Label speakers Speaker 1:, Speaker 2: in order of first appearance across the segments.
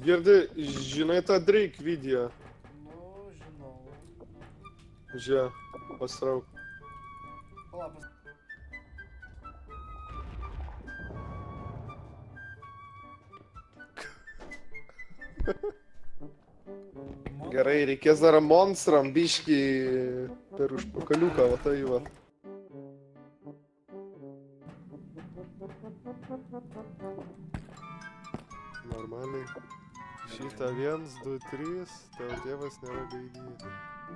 Speaker 1: Girdi, žinai tą Drake video?
Speaker 2: Nu, žinau.
Speaker 1: Žiūrė, pasrauk.
Speaker 2: Pala,
Speaker 1: Gerai, reikės dar monstram biškį per užpakaliuką, va tai va. Normaliai. Šitą 1, 2, 3, tavo tėvas nėra gaidį.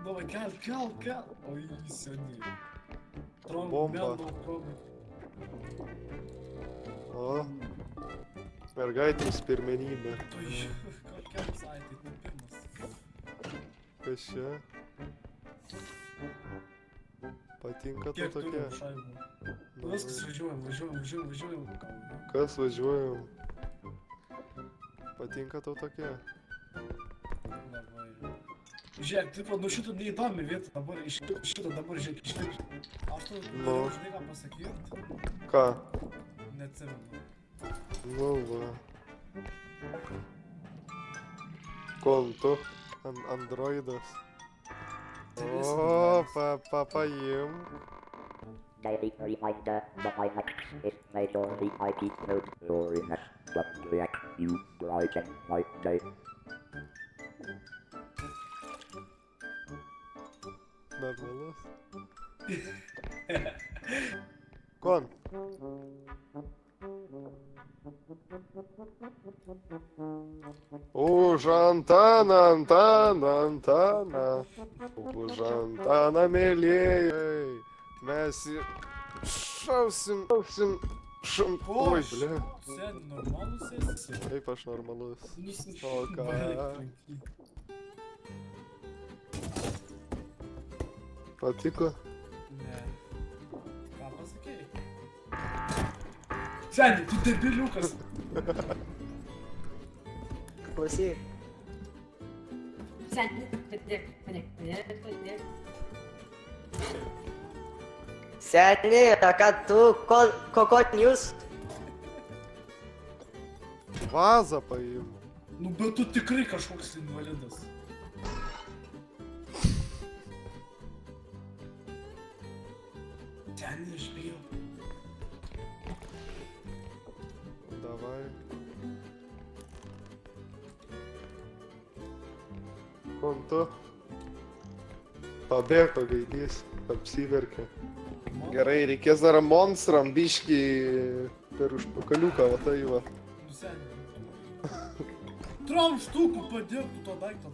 Speaker 2: Давай, кал. Ой, сьогодні. Трон,
Speaker 1: Бомба.
Speaker 2: мелно, пробуй.
Speaker 1: O, mergaitės pirmenybė.
Speaker 2: Ой, kokiam saitai, tu pirmas.
Speaker 1: Kas čia? Patinka tau
Speaker 2: Kiek
Speaker 1: tokia?
Speaker 2: turim šaibų? Nu viskas, važiuojam.
Speaker 1: Kas važiuojam? Patinka tau tokia?
Speaker 2: Давай. Žiūrėk, tipo, nu šito neįdomi vieta, dabar iš šito dabar žiūrėk, iš šito. Aš tau norėjau žinai ką pasakyt,
Speaker 1: Ką?
Speaker 2: neatsimenu.
Speaker 1: Nu va. Konto. Androidas. O, paim.
Speaker 3: Daily reminder, the IMAX is majorly IP mode or in a subject you write my day.
Speaker 1: Normalus. Kon. Už Antaną. Už Antaną, mėlėjai. Mes šausim. Oi, ble.
Speaker 2: Sen normalus esi?
Speaker 1: Taip, aš normalus.
Speaker 2: Nisi-
Speaker 1: O ką?
Speaker 2: Baik,
Speaker 1: Patiko?
Speaker 2: Ne. Ką pasakei? Seni, tu debiliukas.
Speaker 4: Klausyk,
Speaker 5: Seni, padėk.
Speaker 4: seni, ką tu, ko news?
Speaker 1: Vazą paim.
Speaker 2: Nu, bet tu tikrai kažkoks invalidas. Seni, aš bijau.
Speaker 1: Davai. Konto. Pabėgo gaidys, apsiverkė. Gerai, reikės dar monstram biškį per užpakaliuką, va tai va.
Speaker 2: Nu, seni. Tram štukų padėk tu to daiktą.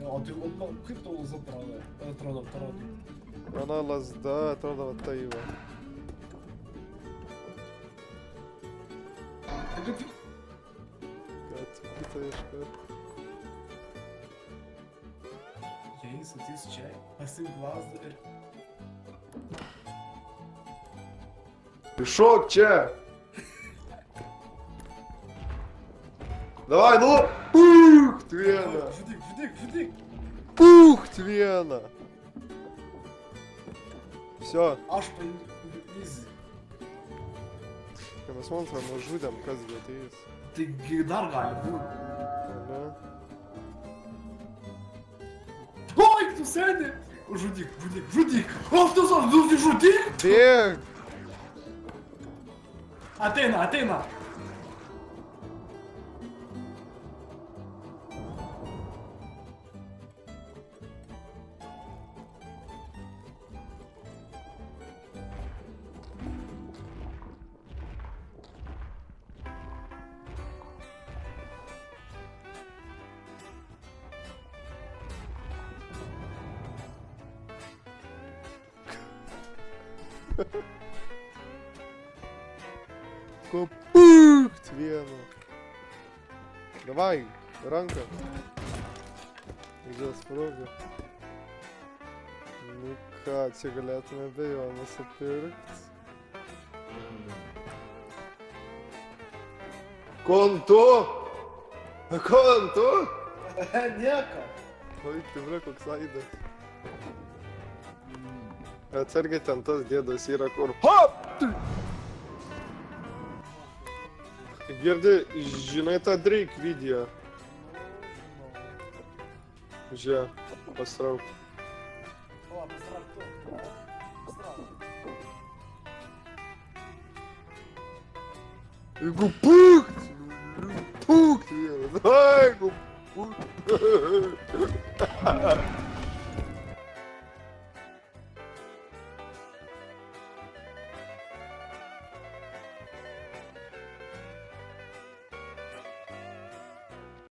Speaker 2: Jo, tai o kaip tau lazda atrodo?
Speaker 1: Mano lasda atrodo va tai va. Atsakyta iškart.
Speaker 2: Jei jis ateis čia, pasiimk lazdą ir...
Speaker 1: Iššok čia! Davai, nu! Pūkt vieną!
Speaker 2: Žudyk.
Speaker 1: Пух, Твена! Все,
Speaker 2: Aš paimsiu.
Speaker 1: mes monstrą nužudėm, kas ateis.
Speaker 2: Taigi dar gali būti.
Speaker 1: Ne?
Speaker 2: Oi, tu sėdi! Žudyk! O, tu žudyk!
Speaker 1: Bėg!
Speaker 2: Ateina!
Speaker 1: Пух, Твена! Давай, ранка. Уже спрога. Nu ką, čia galėtume be jo nusipirkt. Konto!
Speaker 2: Nieko.
Speaker 1: Oi, tikrai koks aidas. Atsargiai ten tas dėdas yra kur. Hop! Girdi, žinai tą Drake video? Že, pasrauk.
Speaker 2: O, pastrauk tu. Pastrauk.
Speaker 1: Jeigu pūkt! Pūkt vienas! Ai, jeigu pūkt!